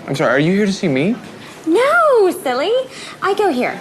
I'm sorry, are you here to see me? No, silly. I go here.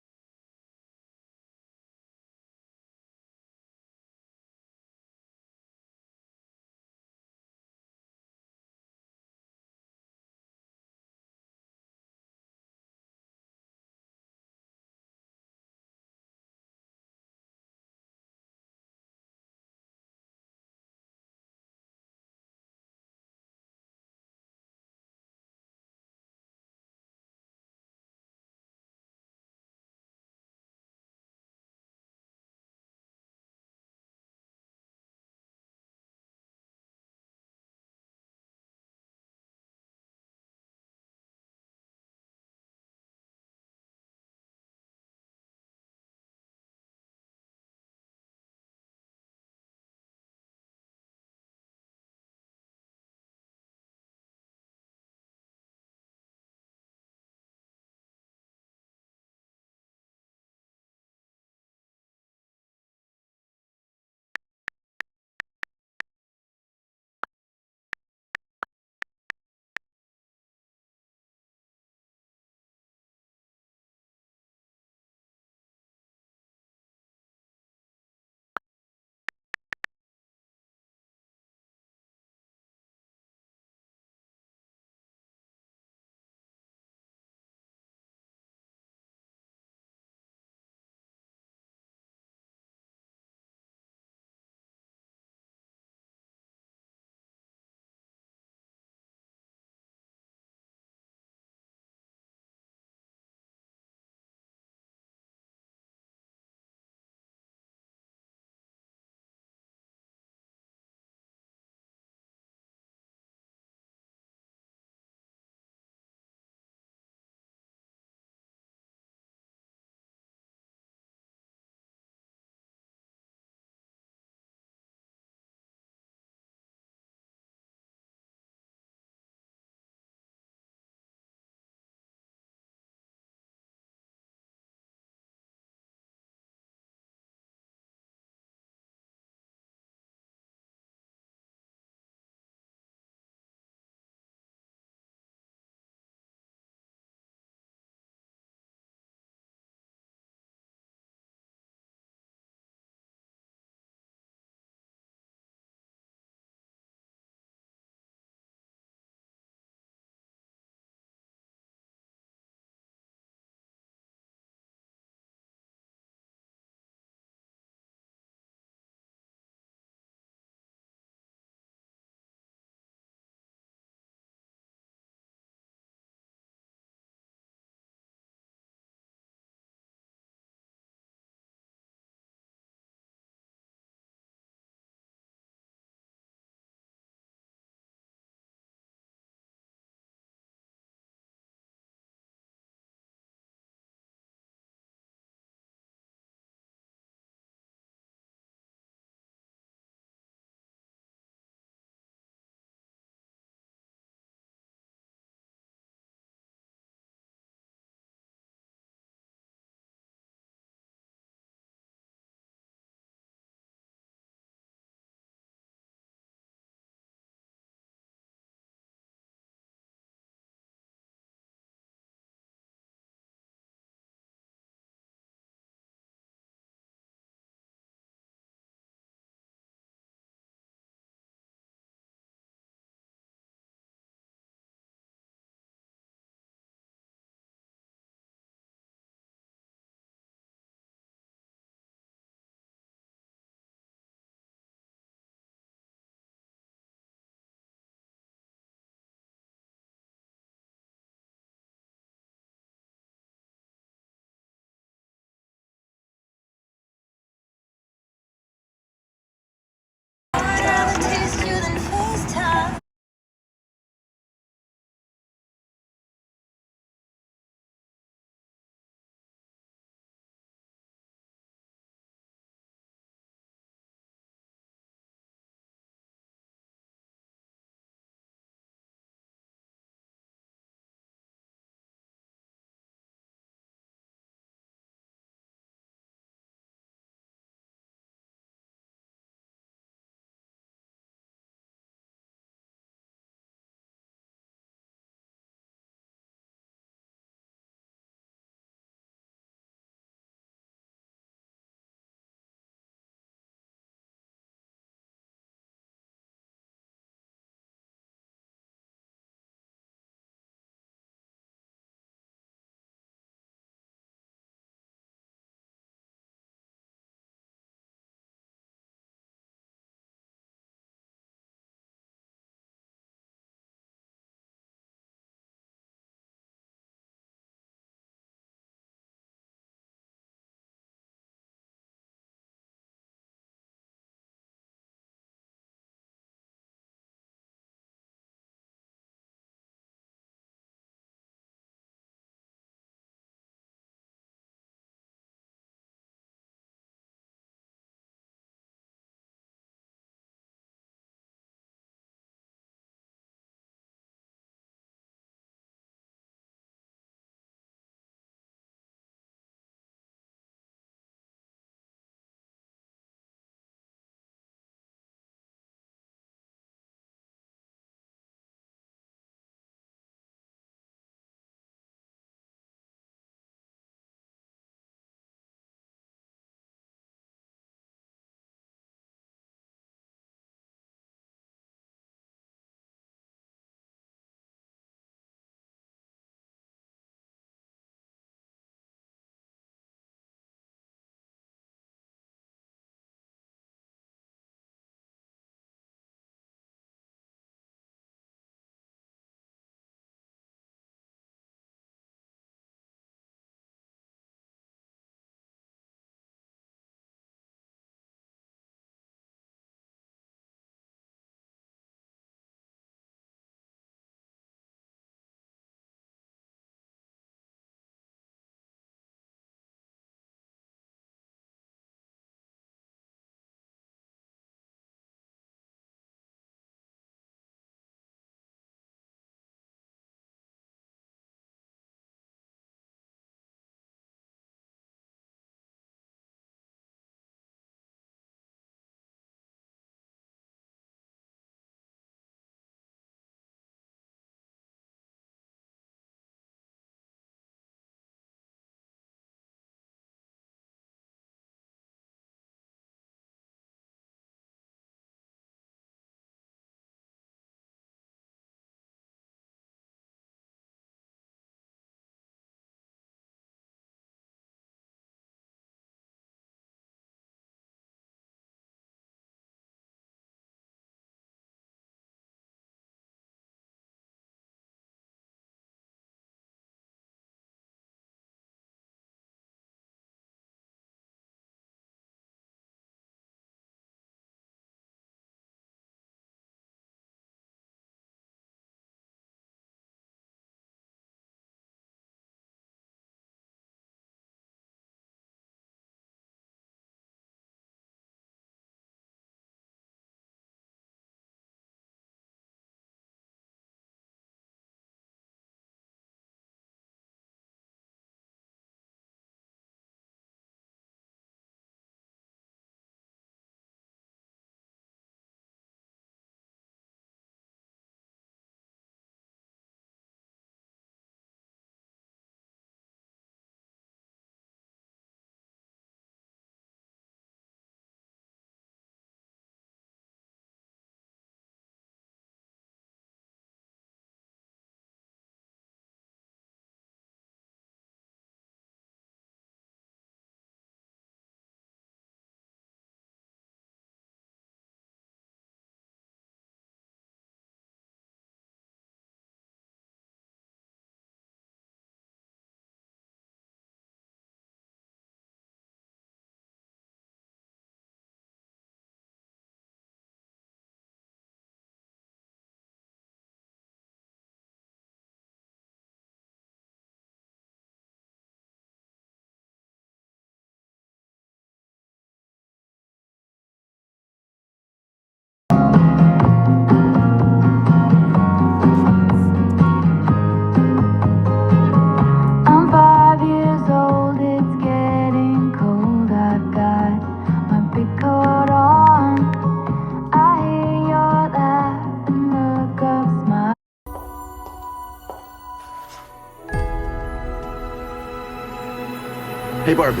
Hey, Barbie.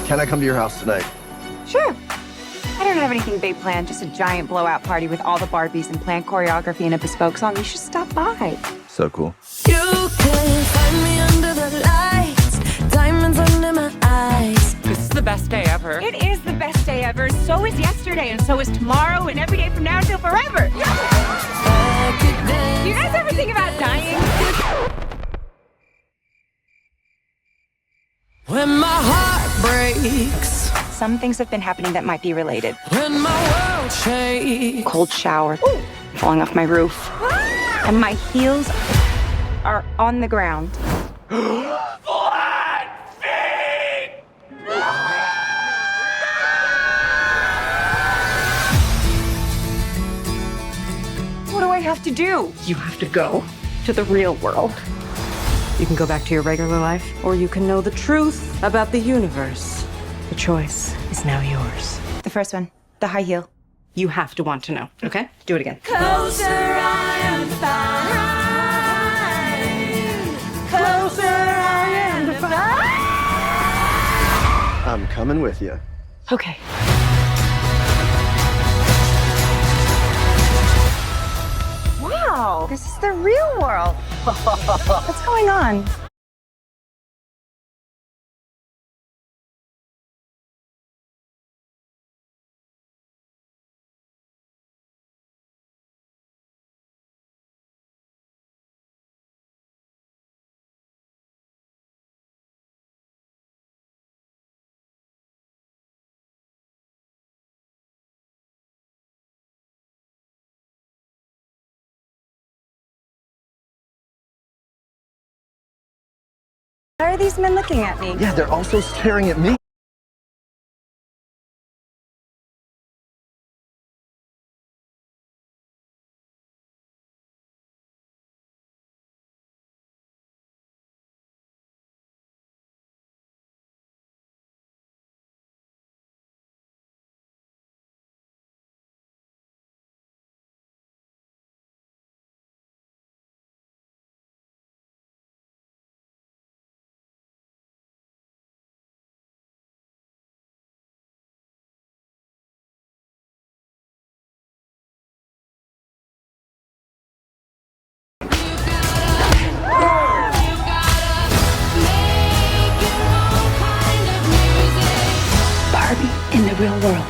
Can I come to your house tonight? Sure. I don't have anything big planned, just a giant blowout party with all the Barbies and planned choreography and a bespoke song. You should stop by. So cool. You can find me under the lights, diamonds under my eyes. This is the best day ever. It is the best day ever. So is yesterday, and so is tomorrow, and every day from now until forever. Do you guys ever think about dying? When my heart breaks, Some things have been happening that might be related. when my world shakes. Cold shower, falling off my roof, and my heels are on the ground. What do I have to do? You have to go. To the real world. You can go back to your regular life, or you can know the truth about the universe. The choice is now yours. The first one, the high heel. You have to want to know, okay? Do it again. Closer I am fine. Closer I am fine. I'm coming with you. Okay. Wow, this is the real world. What's going on? Why are these men looking at me? Yeah, they're also staring at me. Barbie in the real world.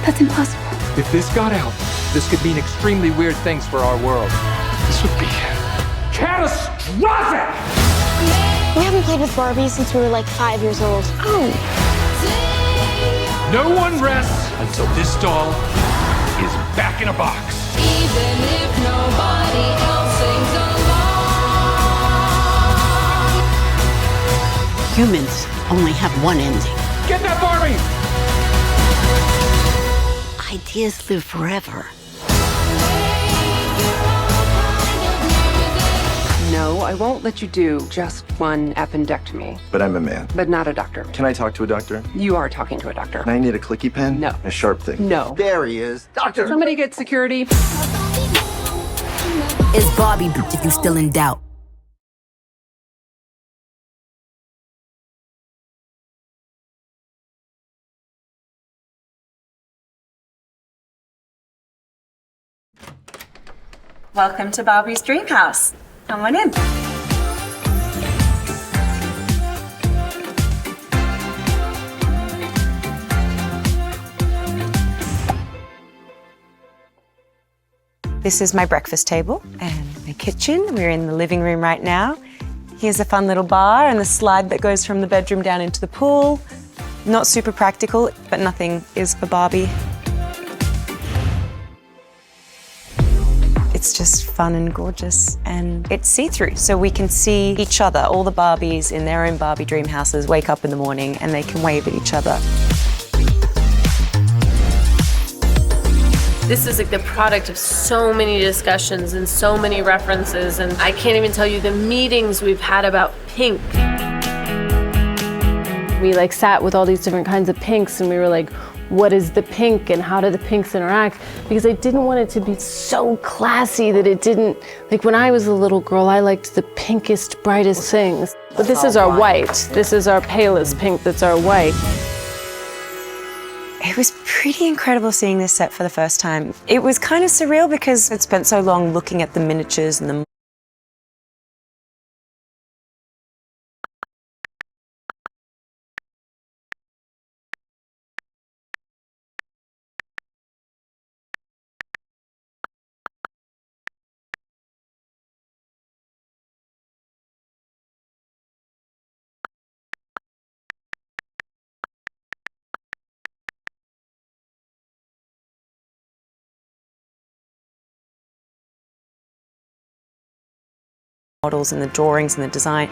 That's impossible. If this got out, this could mean extremely weird things for our world. This would be catastrophic! We haven't played with Barbie since we were like 5 years old. Oh. No one rests until this doll is back in a box. Even if nobody else sings along. Humans only have one ending. Get that Barbie! Ideas live forever. No, I won't let you do just one appendectomy, But I'm a man. but not a doctor. Can I talk to a doctor? You are talking to a doctor. I need a clicky pen? No. A sharp thing? No. There he is. Doctor! Somebody get security. It's Barbie if you still in doubt. Welcome to Barbie's Dream House. Come on in. This is my breakfast table and my kitchen. We're in the living room right now. Here's a fun little bar and the slide that goes from the bedroom down into the pool. Not super practical, but nothing is for Barbie. It's just fun and gorgeous, and it's see-through, so we can see each other. All the Barbies in their own Barbie dream houses wake up in the morning and they can wave at each other. This is like the product of so many discussions and so many references, and I can't even tell you the meetings we've had about pink. We like sat with all these different kinds of pinks and we were like, what is the pink and how do the pinks interact, because I didn't want it to be so classy that it didn't, like when I was a little girl, I liked the pinkest, brightest things. But this is our white. This is our palest pink that's our white. It was pretty incredible seeing this set for the first time. It was kind of surreal because I'd spent so long looking at the miniatures and the models and the drawings and the design.